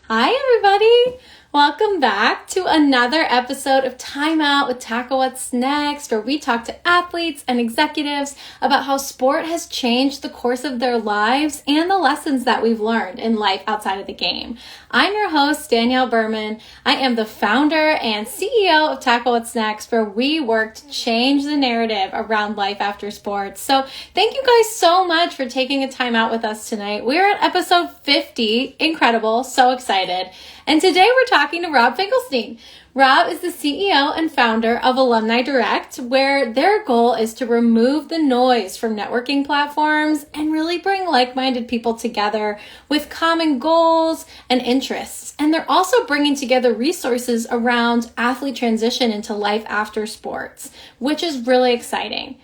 Hi, everybody. Welcome back to another episode of Timeout with Tackle What's Next, where we talk to athletes and executives about how sport has changed the course of their lives and the lessons that we've learned in life outside of the game. I'm your host, Danielle Berman. I am the founder and CEO of Tackle What's Next, where we work to change the narrative around life after sports. So thank you guys so much for taking a time out with us tonight. We're at episode 50. Incredible. So excited. And today we're talking to Rob Finkelstein. Rob is the CEO and founder of Alumni Direct, where their goal is to remove the noise from networking platforms and really bring like-minded people together with common goals and interests. And they're also bringing together resources around athlete transition into life after sports, which is really exciting.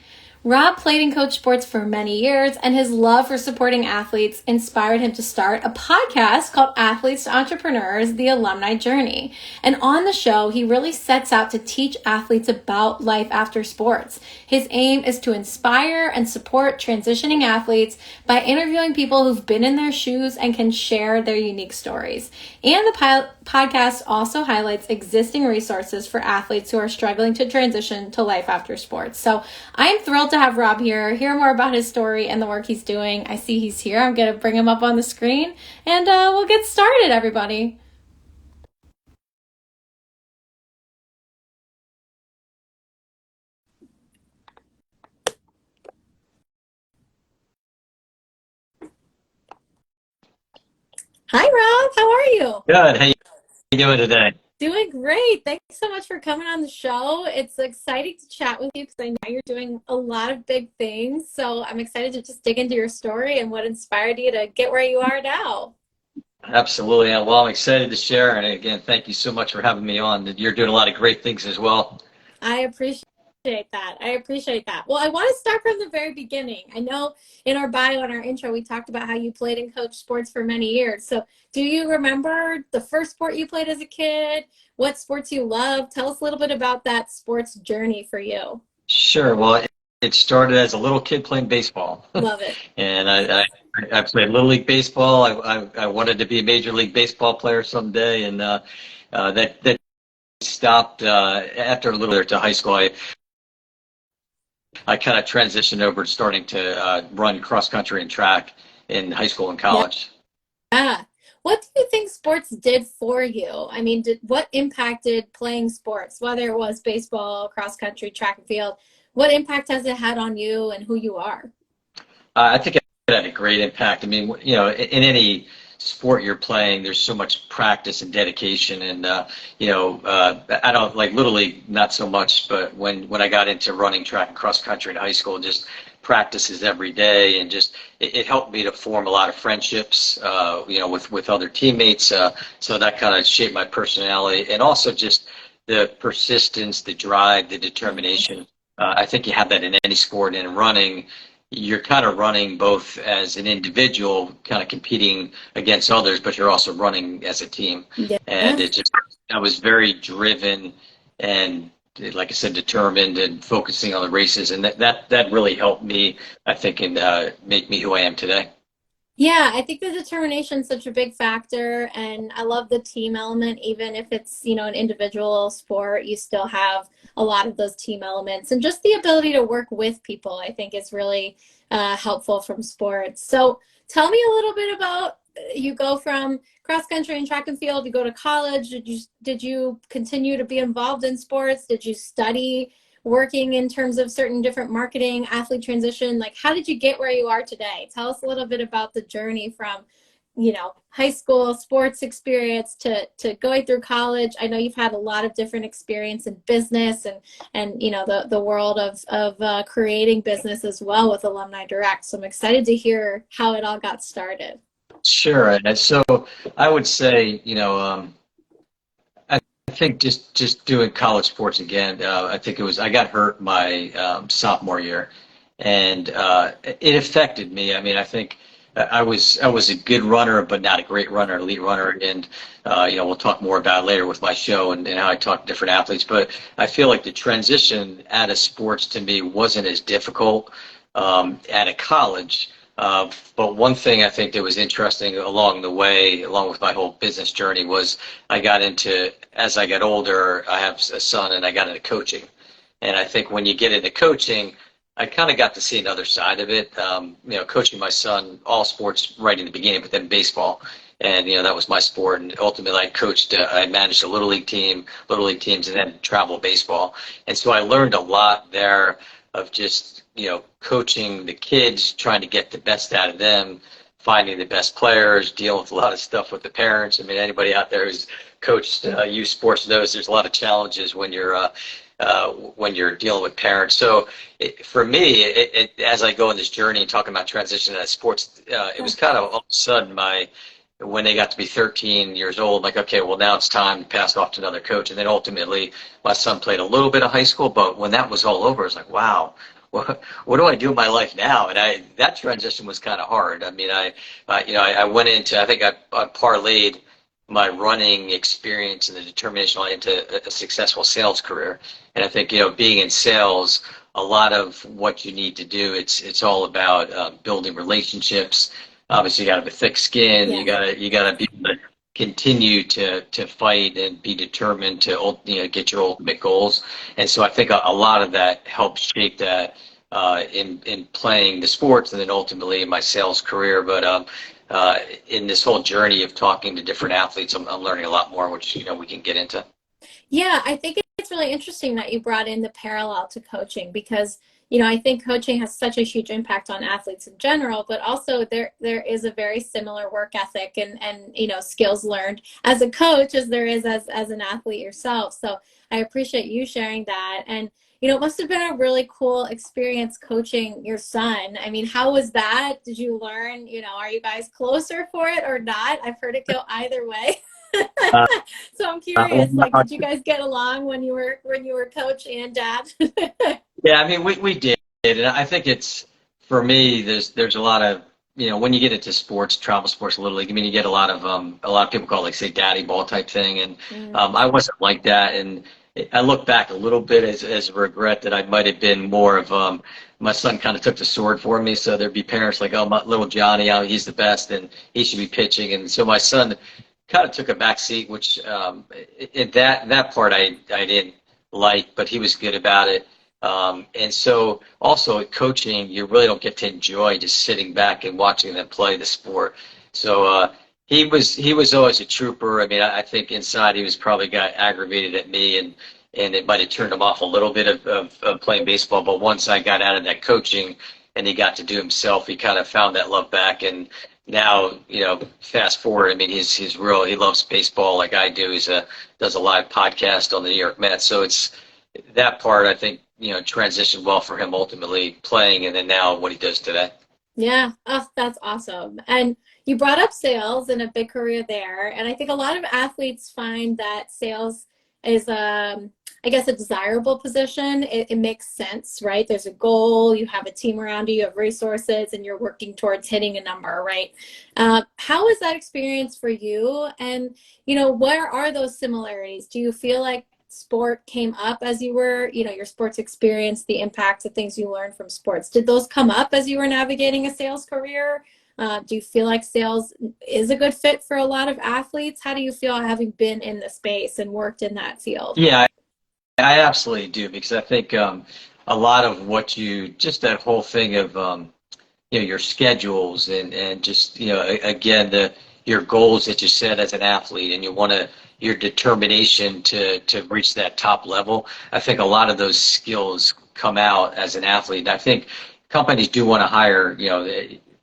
Rob played and coached sports for many years, and his love for supporting athletes inspired him to start a podcast called Athletes to Entrepreneurs, The Alumni Journey. And on the show, he really sets out to teach athletes about life after sports. His aim is to inspire and support transitioning athletes by interviewing people who've been in their shoes and can share their unique stories. And the podcast also highlights existing resources for athletes who are struggling to transition to life after sports. So I'm thrilled to have Rob here, hear more about his story and the work he's doing. I see he's here. I'm going to bring him up on the screen and we'll get started, everybody. Hi, Rob. How are you? Good. How you doing today? Doing great. Thanks so much for coming on the show. It's exciting to chat with you because I know you're doing a lot of big things. So I'm excited to just dig into your story and what inspired you to get where you are now. Absolutely. Well, I'm excited to share. And again, thank you so much for having me on. You're doing a lot of great things as well. I appreciate that. Well, I want to start from the very beginning. I know in our bio and our intro, we talked about how you played and coached sports for many years. So do you remember the first sport you played as a kid? What sports you love? Tell us a little bit about that sports journey for you. Sure. Well, it started as a little kid playing baseball. Love it. And I played Little League Baseball. I wanted to be a Major League Baseball player someday. And that stopped after a little bit to high school. I kind of transitioned over to starting to run cross country and track in high school and college. Yeah. What do you think sports did for you? I mean, what impacted playing sports, whether it was baseball, cross country, track and field? What impact has it had on you and who you are? I think it had a great impact. I mean, in any sport you're playing, there's so much practice and dedication, and I don't like Little League, not so much, but when I got into running track and cross country in high school, just practices every day, and just it helped me to form a lot of friendships, with other teammates. So that kind of shaped my personality, and also just the persistence, the drive, the determination. I think you have that in any sport. And in running, you're kind of running both as an individual, kind of competing against others, but you're also running as a team. Yeah. And I was very driven and, like I said, determined and focusing on the races. And that really helped me, I think, and make me who I am today. Yeah, I think the determination is such a big factor, and I love the team element. Even if it's, an individual sport, you still have a lot of those team elements, and just the ability to work with people, I think, is really helpful from sports. So tell me a little bit about, you go from cross country and track and field, you go to college. Did you continue to be involved in sports? Did you study working in terms of certain different marketing, athlete transition? Like, how did you get where you are today? Tell us a little bit about the journey from, high school sports experience to going through college. I know you've had a lot of different experience in business and the world of creating business as well with Alumni Direct. So I'm excited to hear how it all got started. Sure. And so I would say, I think just doing college sports again. I got hurt my sophomore year, and it affected me. I mean, I think I was a good runner, but not a great runner, elite runner, and we'll talk more about it later with my show and how I talk to different athletes. But I feel like the transition out of sports to me wasn't as difficult out of college. But one thing I think that was interesting along the way, along with my whole business journey, was I got into, as I got older, I have a son, and I got into coaching. And I think when you get into coaching, I kind of got to see another side of it. Coaching my son, all sports right in the beginning, but then baseball. And, that was my sport. And ultimately, I managed a little league teams, and then travel baseball. And so I learned a lot there of just, coaching the kids, trying to get the best out of them, finding the best players, dealing with a lot of stuff with the parents. I mean, anybody out there who's coached youth sports knows there's a lot of challenges when you're dealing with parents. So for me, as I go on this journey and talking about transition to sports, it was kind of all of a sudden when they got to be 13 years old, like, okay, well, now it's time to pass it off to another coach. And then ultimately, my son played a little bit of high school, but when that was all over, I was like, wow, what do I do in my life now? And that transition was kind of hard. I mean, I went into, I think I parlayed my running experience and the determination into a successful sales career. And I think, being in sales, a lot of what you need to do, it's all about building relationships. Obviously, you got to have a thick skin. Yeah. You gotta be able to continue to fight and be determined to get your ultimate goals. And so I think a lot of that helped shape that in playing the sports, and then ultimately in my sales career. But in this whole journey of talking to different athletes, I'm learning a lot more, which we can get into. Yeah, I think it's really interesting that you brought in the parallel to coaching, because I think coaching has such a huge impact on athletes in general, but also there is a very similar work ethic and skills learned as a coach as there is as an athlete yourself. So I appreciate you sharing that. And it must have been a really cool experience coaching your son. I mean, how was that? Did you learn, are you guys closer for it or not? I've heard it go either way. So I'm curious, did you guys get along when you were coach and dad? Yeah, I mean, we did, and I think for me, there's a lot of, when you get into sports, travel sports, Little League, I mean, you get a lot of people call it, like, say, daddy ball type thing, and I wasn't like that, and I look back a little bit as a regret that I might have been more of, my son kind of took the sword for me, so there'd be parents like, oh, my little Johnny, he's the best, and he should be pitching, and so my son kind of took a back seat, which that part I didn't like, but he was good about it. And so also at coaching, you really don't get to enjoy just sitting back and watching them play the sport. So he was always a trooper. I mean, I think inside he was probably got aggravated at me, and it might have turned him off a little bit of playing baseball. But once I got out of that coaching and he got to do himself, he kind of found that love back. And now, fast forward, I mean, he loves baseball like I do. Does a live podcast on the New York Mets. So it's that part, I think, transitioned well for him, ultimately playing, and then now what he does today. Yeah. Oh, that's awesome. And you brought up sales and a big career there. And I think a lot of athletes find that sales is, I guess, a desirable position. It makes sense, right? There's a goal, you have a team around you, you have resources, and you're working towards hitting a number, right? How was that experience for you? And, where are those similarities? Do you feel like sport came up as you were, your sports experience, the impact of things you learned from sports? Did those come up as you were navigating a sales career? Do you feel like sales is a good fit for a lot of athletes? How do you feel having been in the space and worked in that field? Yeah, I absolutely do, because I think a lot of just that whole thing of, your schedules and just, again, your goals that you set as an athlete, and your determination to reach that top level. I think a lot of those skills come out as an athlete. And I think companies do want to hire,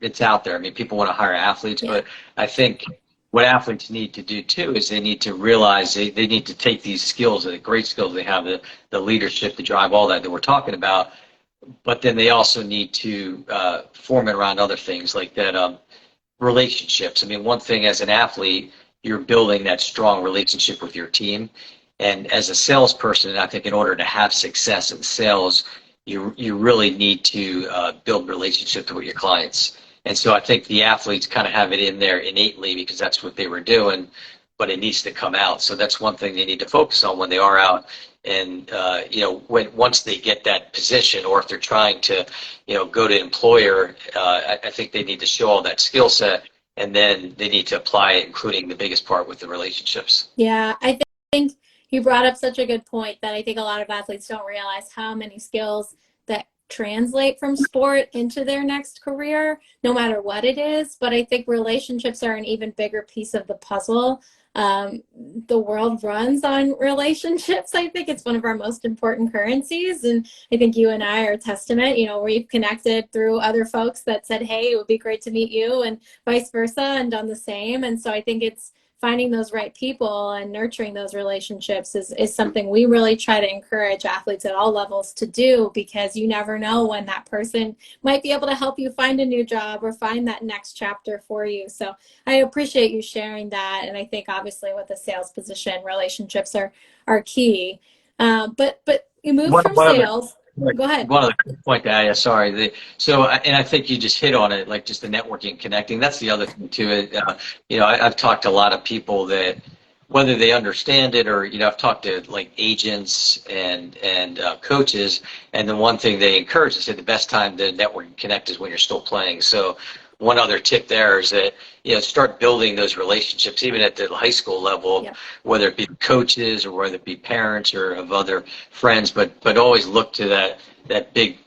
it's out there. I mean, people want to hire athletes, but I think what athletes need to do too is they need to realize they need to take these skills, the great skills they have, the leadership, the drive, all that we're talking about, but then they also need to form it around other things like that, relationships. I mean, one thing as an athlete, you're building that strong relationship with your team. And as a salesperson, I think in order to have success in sales, you really need to build relationships with your clients. And so I think the athletes kind of have it in there innately because that's what they were doing. but it needs to come out. So that's one thing they need to focus on when they are out. And, once they get that position, or if they're trying to, go to employer, I think they need to show all that skill set, and then they need to apply it, including the biggest part with the relationships. Yeah, I think you brought up such a good point that I think a lot of athletes don't realize how many skills that translate from sport into their next career, no matter what it is. But I think relationships are an even bigger piece of the puzzle. The world runs on relationships. I think it's one of our most important currencies. And I think you and I are a testament, we've connected through other folks that said, hey, it would be great to meet you, and vice versa, and done the same. And so I think it's finding those right people and nurturing those relationships is something we really try to encourage athletes at all levels to do, because you never know when that person might be able to help you find a new job or find that next chapter for you. So I appreciate you sharing that. And I think obviously with the sales position, relationships are key. But you moved from sales. Go ahead. One other point to add, yeah, sorry. And I think you just hit on it, like just the networking, connecting. That's the other thing too. I've talked to a lot of people that, whether they understand it or, I've talked to like agents and coaches, and the one thing they encourage is that the best time to network and connect is when you're still playing. So one other tip there is that, start building those relationships, even at the high school level, Yep. whether it be coaches or whether it be parents or of other friends, but always look to that big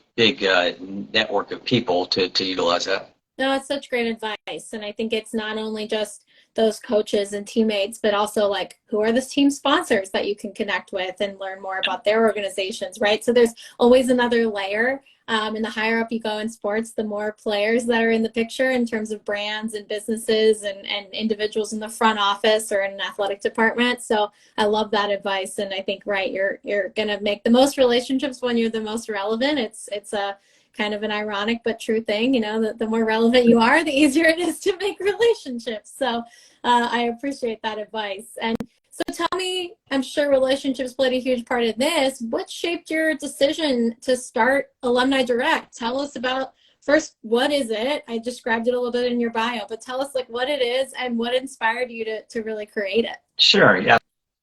network of people to utilize that. No, it's such great advice. And I think it's not only just those coaches and teammates, but also like, who are the team sponsors that you can connect with and learn more about their organizations, right? So there's always another layer. And the higher up you go in sports, the more players that are in the picture in terms of brands and businesses and individuals in the front office or in an athletic department. So I love that advice. And I think, right, you're going to make the most relationships when you're the most relevant. It's a kind of an ironic but true thing, the more relevant you are, the easier it is to make relationships. So I appreciate that advice. And so tell me, I'm sure relationships played a huge part of this. What shaped your decision to start Alumni Direct? Tell us about, first, what is it? I described it a little bit in your bio, but tell us like what it is and what inspired you to really create it. Sure, yeah,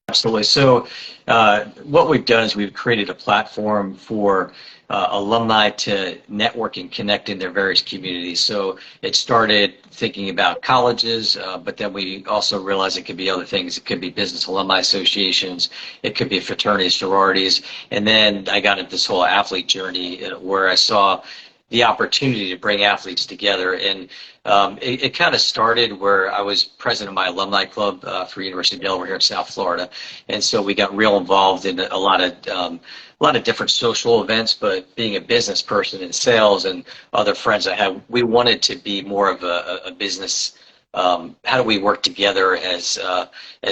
absolutely. So what we've done is we've created a platform for alumni to network and connect in their various communities. So it started thinking about colleges, but then we also realized it could be other things. It could be business alumni associations. It could be fraternities, sororities. And then I got into this whole athlete journey where I saw the opportunity to bring athletes together. And it kind of started where I was president of my alumni club for University of Delaware here in South Florida. And so we got real involved in a lot of different social events, but being a business person in sales and other friends I had, we wanted to be more of a business. How do we work together as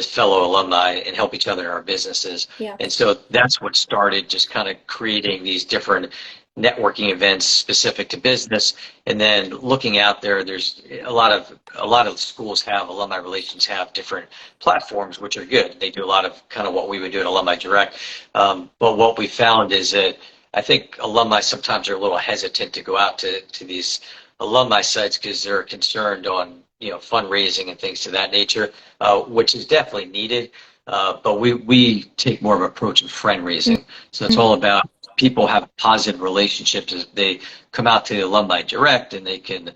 fellow alumni and help each other in our businesses? Yeah. And so that's what started, just kind of creating these different networking events specific to business. And then looking out there, there's a lot of schools have alumni relations have different platforms, which are good. They do a lot of kind of what we would do at Alumni Direct. But what we found is that I think alumni sometimes are a little hesitant to go out to these alumni sites because they're concerned on fundraising and things to that nature, which is definitely needed. But we take more of an approach of friend raising. So it's all about people have positive relationships as they come out to the Alumni Direct, and they can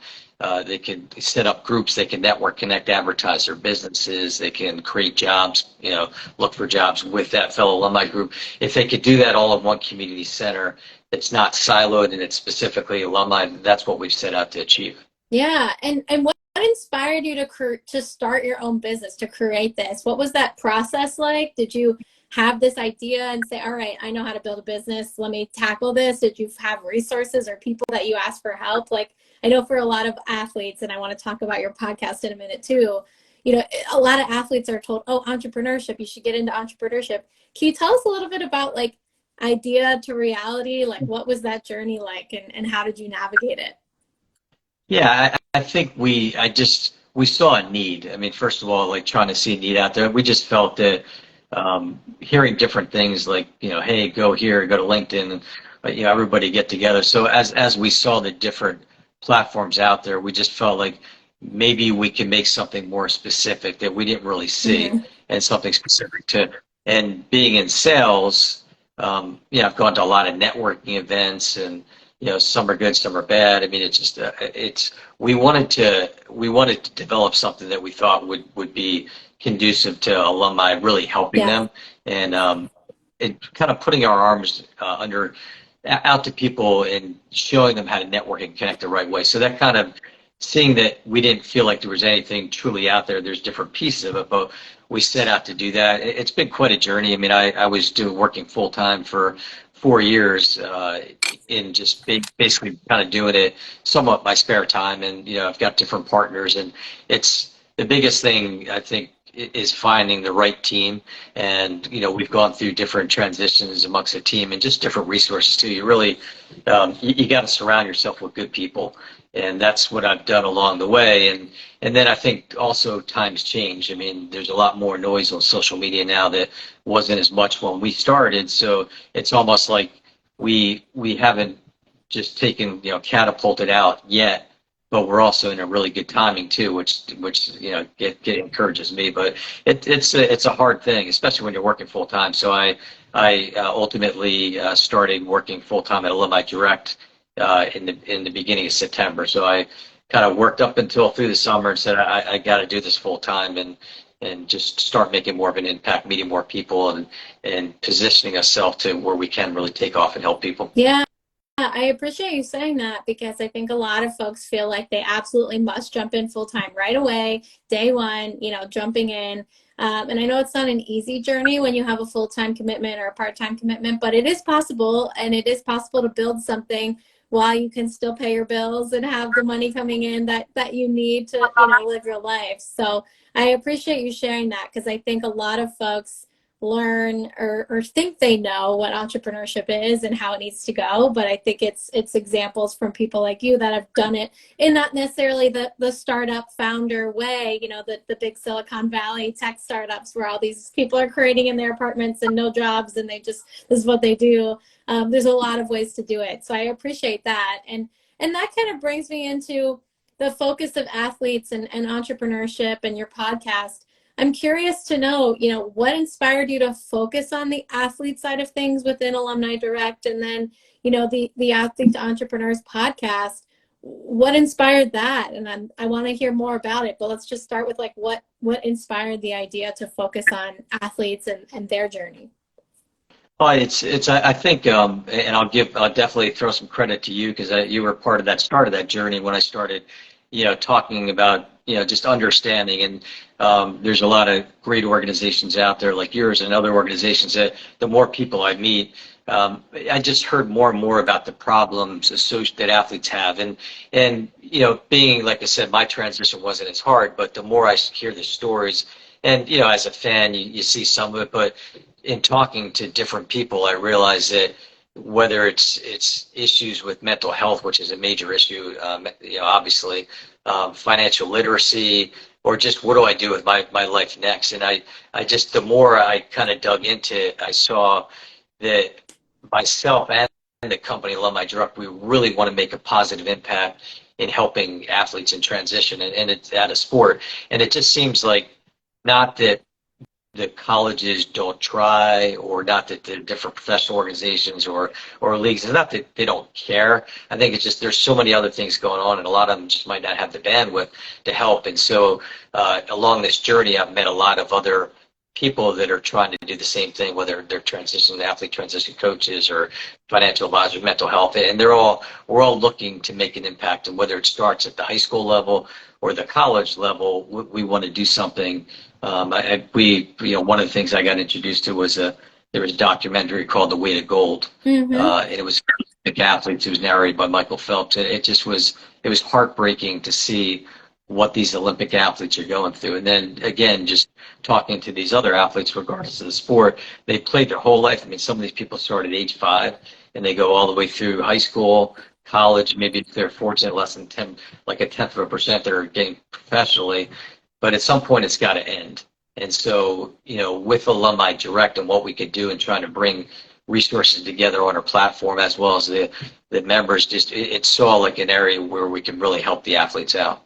set up groups, they can network, connect, advertise their businesses, they can create jobs, look for jobs with that fellow alumni group. If they could do that all in one community center, it's not siloed and it's specifically alumni, that's what we've set out to achieve. Yeah, and what inspired you to start your own business, to create this? What was that process like? Did you have this idea and say, all right, I know how to build a business, let me tackle this? Did you have resources or people that you asked for help? Like, I know for a lot of athletes, and I want to talk about your podcast in a minute too, a lot of athletes are told, oh, entrepreneurship, you should get into entrepreneurship. Can you tell us a little bit about like idea to reality? Like, what was that journey like, and how did you navigate it? Yeah, I think we saw a need. I mean, first of all, like trying to see a need out there, we just felt that hearing different things like, hey, go here, go to LinkedIn, and everybody get together. So as we saw the different platforms out there, we just felt like maybe we can make something more specific that we didn't really see, Mm-hmm. and something specific to, and being in sales, I've gone to a lot of networking events, and, some are good, some are bad. I mean, it's just, we wanted to develop something that we thought would be conducive to alumni really helping Yeah. them, and kind of putting our arms out to people and showing them how to network and connect the right way. So that kind of seeing that we didn't feel like there was anything truly out there. There's different pieces of it, but we set out to do that. It's been quite a journey. I mean, I was working full time for 4 years, in just basically kind of doing it somewhat my spare time. And, I've got different partners, and it's the biggest thing, I think, is finding the right team. And, we've gone through different transitions amongst the team and just different resources too. You really, you got to surround yourself with good people. And that's what I've done along the way. And then I think also times change. I mean, there's a lot more noise on social media now that wasn't as much when we started. So it's almost like we haven't just taken, catapulted out yet, but we're also in a really good timing too, which get encourages me. But it's a hard thing, especially when you're working full time. So I ultimately started working full time at Alumni Direct in the beginning of September. So I kind of worked up until through the summer and said I got to do this full time, and just start making more of an impact, meeting more people, and positioning ourselves to where we can really take off and help people. Yeah. I appreciate you saying that, because I think a lot of folks feel like they absolutely must jump in full time right away, day one, jumping in. And I know it's not an easy journey when you have a full time commitment or a part time commitment, but it is possible, and it is possible to build something while you can still pay your bills and have the money coming in that you need to, live your life. So I appreciate you sharing that, because I think a lot of folks learn or think they know what entrepreneurship is and how it needs to go, but I think it's examples from people like you that have done it in not necessarily the startup founder way, the big Silicon Valley tech startups where all these people are creating in their apartments and no jobs, and this is what they do. There's a lot of ways to do it, so I appreciate that. And that kind of brings me into the focus of athletes and entrepreneurship and your podcast. I'm curious to know, what inspired you to focus on the athlete side of things within Alumni Direct, and then, the Athlete to Entrepreneurs podcast. What inspired that? And I want to hear more about it, but let's just start with what inspired the idea to focus on athletes and their journey. Oh, I think, and I'll definitely throw some credit to you, because you were part of that start of that journey when I started, talking about, just understanding. And there's a lot of great organizations out there like yours and other organizations that the more people I meet, I just heard more and more about the problems that athletes have. And being, like I said, my transition wasn't as hard, but the more I hear the stories, and, as a fan, you see some of it, but in talking to different people, I realize that whether it's issues with mental health, which is a major issue, obviously, financial literacy, or just what do I do with my life next? And I just, the more I kind of dug into it, I saw that myself and the company Alumni Direct, we really want to make a positive impact in helping athletes in transition, and it's at a sport. And it just seems like, not that the colleges don't try, or not that the different professional organizations or leagues, it's not that they don't care. I think it's just there's so many other things going on, and a lot of them just might not have the bandwidth to help. And so along this journey, I've met a lot of other people that are trying to do the same thing, whether they're athlete transition coaches or financial advisors, mental health, and we're all looking to make an impact. And whether it starts at the high school level or the college level, we want to do something. One of the things I got introduced to was there was a documentary called The Weight of Gold, Mm-hmm. and it was Olympic athletes. It was narrated by Michael Phelps. It was heartbreaking to see what these Olympic athletes are going through. And then again, just talking to these other athletes, regardless of the sport, they played their whole life. I mean, some of these people start at age 5 and they go all the way through high school, college. Maybe if they're fortunate, less than 10, like a tenth of a percent that are getting professionally. But at some point, it's got to end. And so, with Alumni Direct and what we could do in trying to bring resources together on our platform, as well as the members, it saw like an area where we can really help the athletes out.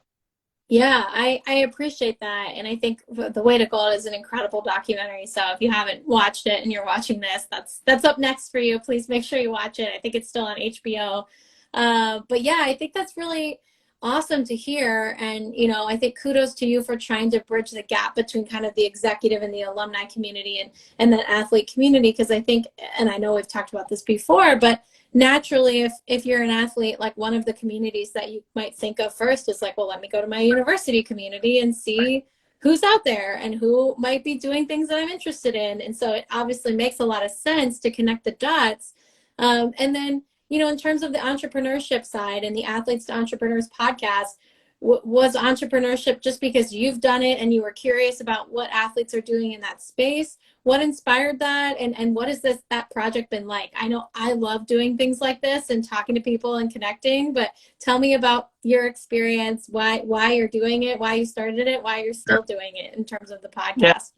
Yeah, I appreciate that. And I think The Way to Gold is an incredible documentary. So if you haven't watched it and you're watching this, that's up next for you. Please make sure you watch it. I think it's still on HBO. But yeah, I think that's really awesome to hear. And, I think kudos to you for trying to bridge the gap between kind of the executive and the alumni community and the athlete community. Because I think, and I know we've talked about this before, but naturally, if you're an athlete, like one of the communities that you might think of first is like, well, let me go to my university community and see who's out there and who might be doing things that I'm interested in. And so it obviously makes a lot of sense to connect the dots. And then, in terms of the entrepreneurship side and the Athletes to Entrepreneurs podcast, was entrepreneurship just because you've done it and you were curious about what athletes are doing in that space? What inspired that, and what has that project been like? I know I love doing things like this and talking to people and connecting, but tell me about your experience, why you're doing it, why you started it, why you're still doing it in terms of the Yeah, podcast.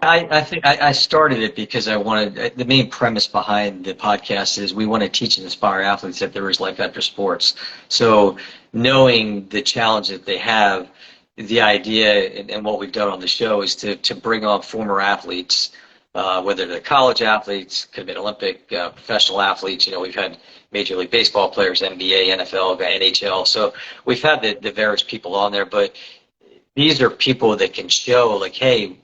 I think I started it because I wanted, the main premise behind the podcast is we want to teach and inspire athletes that there is life after sports. So knowing the challenge that they have, the idea and what we've done on the show is to bring on former athletes, whether they're college athletes, could have been Olympic, professional athletes. We've had Major League Baseball players, NBA, NFL, NHL. So we've had the various people on there, but these are people that can show like, hey,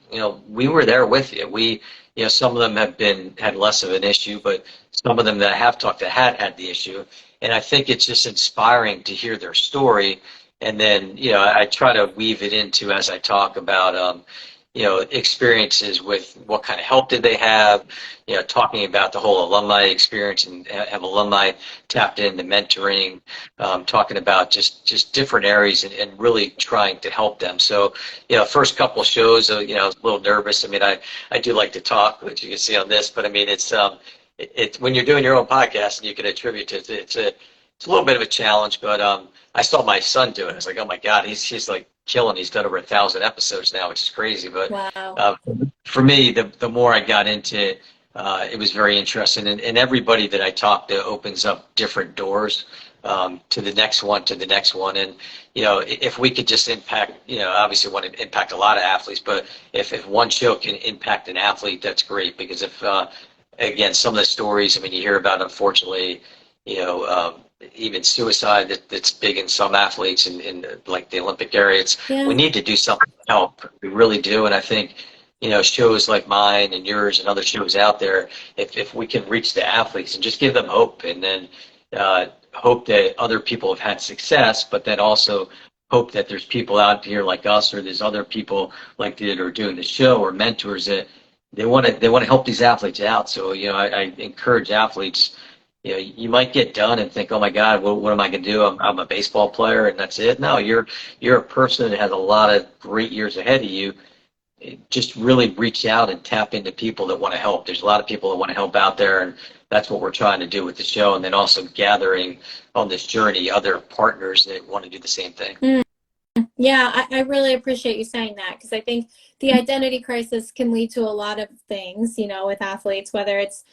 we were there with you. Some of them had less of an issue, but some of them that I have talked to had the issue. And I think it's just inspiring to hear their story. And then, I try to weave it into as I talk about, experiences with what kind of help did they have, talking about the whole alumni experience and have alumni tapped into mentoring, talking about just different areas and really trying to help them. So, first couple of shows, I was a little nervous. I mean, I do like to talk, which you can see on this, but I mean, it's when you're doing your own podcast and you can attribute it, it's a little bit of a challenge, but I saw my son do it. I was like, oh my God, he's like killing. He's done over 1,000 episodes now, which is crazy. But Wow. for me, the more I got into it, it was very interesting. And everybody that I talk to opens up different doors to the next one, to the next one. And, if we could just impact, obviously want to impact a lot of athletes, but if one show can impact an athlete, that's great. Because again, some of the stories, I mean, you hear about, unfortunately, even suicide that's big in some athletes in like the Olympic area. We Yeah. need to do something to help. We really do. And I think, shows like mine and yours and other shows out there, if we can reach the athletes and just give them hope, and then hope that other people have had success, but then also hope that there's people out here like us, or there's other people like that are doing the show, or mentors that they want to help these athletes out. So, I encourage athletes. You might get done and think, oh my God, what am I going to do? I'm a baseball player and that's it. No, you're a person that has a lot of great years ahead of you. Just really reach out and tap into people that want to help. There's a lot of people that want to help out there, and that's what we're trying to do with the show. And then also gathering on this journey other partners that want to do the same thing. Yeah, I really appreciate you saying that, because I think the identity crisis can lead to a lot of things, with athletes, whether it's,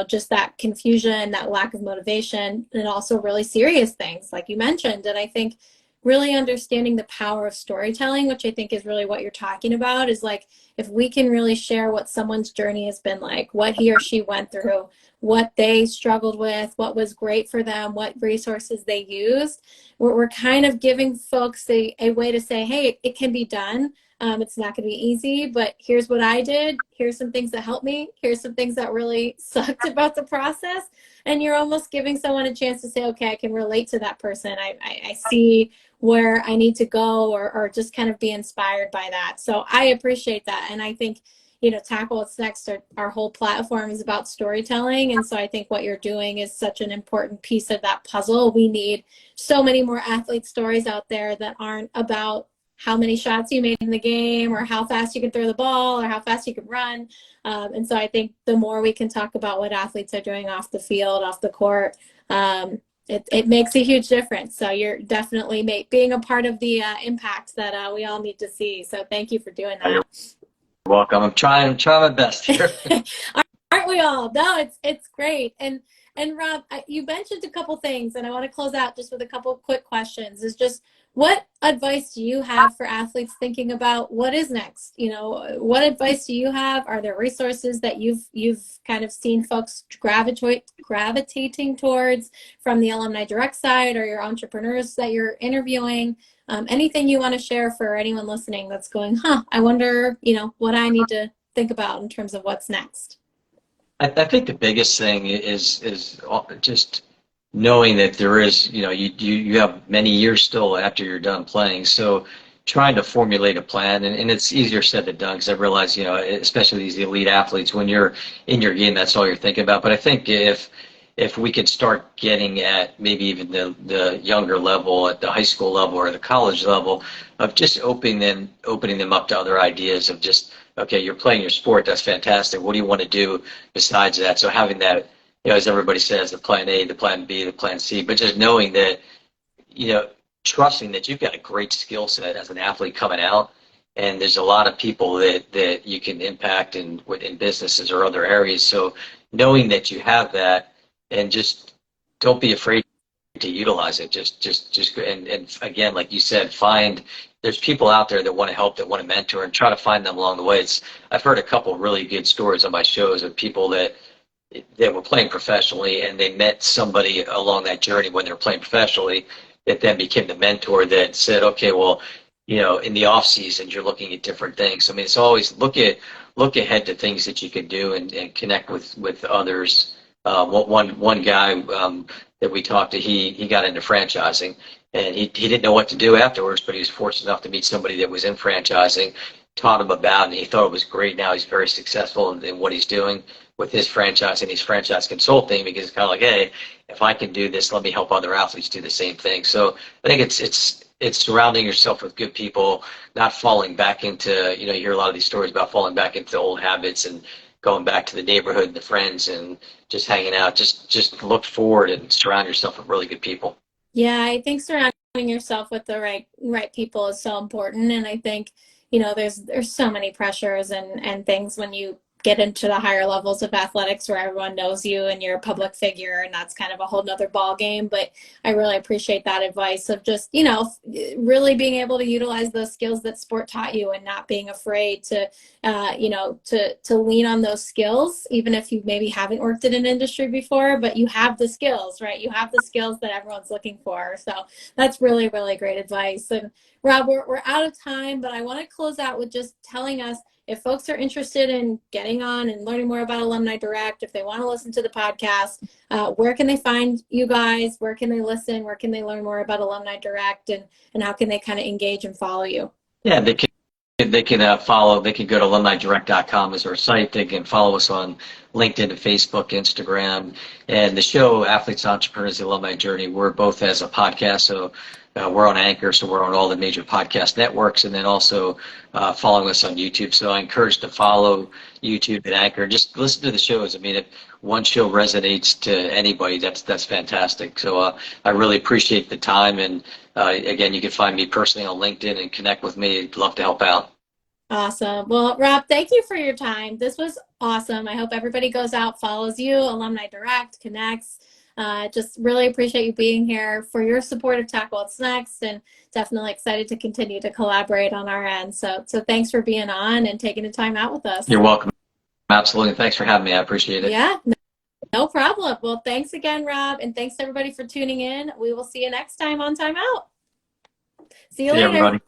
just that confusion, that lack of motivation, and also really serious things like you mentioned. And I think really understanding the power of storytelling, which I think is really what you're talking about, is like, if we can really share what someone's journey has been like, what he or she went through, what they struggled with, what was great for them, what resources they used, we're kind of giving folks a way to say, hey, it can be done. It's not going to be easy, but here's what I did. Here's some things that helped me. Here's some things that really sucked about the process. And you're almost giving someone a chance to say, okay, I can relate to that person. I see where I need to go, or just kind of be inspired by that. So I appreciate that. And I think, Tackle What's Next, our whole platform is about storytelling. And so I think what you're doing is such an important piece of that puzzle. We need so many more athlete stories out there that aren't about how many shots you made in the game, or how fast you can throw the ball, or how fast you can run. And so I think the more we can talk about what athletes are doing off the field, off the court, it makes a huge difference. So you're definitely being a part of the impact that we all need to see. So thank you for doing that. You're welcome. I'm trying my best here. Aren't we all? No, it's great. And Rob, you mentioned a couple things, and I want to close out just with a couple of quick questions. Is just, what advice do you have for athletes thinking about what is next? What advice do you have? Are there resources that you've kind of seen folks gravitating towards from the Alumni Direct side, or your entrepreneurs that you're interviewing? Anything you want to share for anyone listening that's going, I wonder, what I need to think about in terms of what's next? I think the biggest thing is just knowing that there is, you have many years still after you're done playing. So trying to formulate a plan, and it's easier said than done because I realize, especially these elite athletes, when you're in your game, that's all you're thinking about. But I think if we could start getting at maybe even the younger level, at the high school level or the college level, of just opening them up to other ideas of just, okay, you're playing your sport, that's fantastic. What do you want to do besides that? So having that, as everybody says, the plan A, the plan B, the plan C, but just knowing that, trusting that you've got a great skill set as an athlete coming out, and there's a lot of people that you can impact in businesses or other areas. So knowing that you have that, and just don't be afraid to utilize it. Just and again, like you said, there's people out there that want to help, that want to mentor, and try to find them along the way. I've heard a couple of really good stories on my shows of people that were playing professionally, and they met somebody along that journey when they were playing professionally that then became the mentor that said, okay, well, in the off seasons you're looking at different things. I mean, it's always look ahead to things that you can do and connect with others. One guy that we talked to, he got into franchising, and he didn't know what to do afterwards, but he was fortunate enough to meet somebody that was in franchising, taught him about it, and he thought it was great. Now he's very successful in what he's doing with his franchise, and he's franchise consulting, because it's kind of like, hey, if I can do this, let me help other athletes do the same thing. So I think it's surrounding yourself with good people, not falling back into, you hear a lot of these stories about falling back into old habits and going back to the neighborhood and the friends and just hanging out. Just look forward and surround yourself with really good people. Yeah, I think surrounding yourself with the right people is so important. And I think, there's so many pressures and things when you get into the higher levels of athletics where everyone knows you and you're a public figure, and that's kind of a whole nother ball game. But I really appreciate that advice of just, really being able to utilize those skills that sport taught you, and not being afraid to lean on those skills, even if you maybe haven't worked in an industry before, but you have the skills, right? You have the skills that everyone's looking for. So that's really, really great advice. And Rob, we're out of time, but I want to close out with just telling us, if folks are interested in getting on and learning more about Alumni Direct, if they want to listen to the podcast, where can they find you guys? Where can they listen? Where can they learn more about Alumni Direct, and how can they kind of engage and follow you? Yeah, they can follow. They can go to alumnidirect.com as our site. They can follow us on LinkedIn, Facebook, Instagram, and the show Athletes, Entrepreneurs, the Alumni Journey. We're both as a podcast, so we're on Anchor, so we're on all the major podcast networks, and then also following us on YouTube. So I encourage to follow YouTube and Anchor. Just listen to the shows. I mean, if one show resonates to anybody, that's fantastic. So I really appreciate the time, and again, you can find me personally on LinkedIn and connect with me. I'd love to help out. Awesome. Well, Rob, thank you for your time. This was awesome. I hope everybody goes out, follows you, Alumni Direct, connects. Just really appreciate you being here, for your support of Tackle What's Next, and definitely excited to continue to collaborate on our end. So thanks for being on and taking the time out with us. You're welcome. Absolutely. Thanks for having me. I appreciate it. Yeah, no problem. Well, thanks again, Rob, and thanks everybody for tuning in. We will see you next time on Timeout. See you later. Everybody.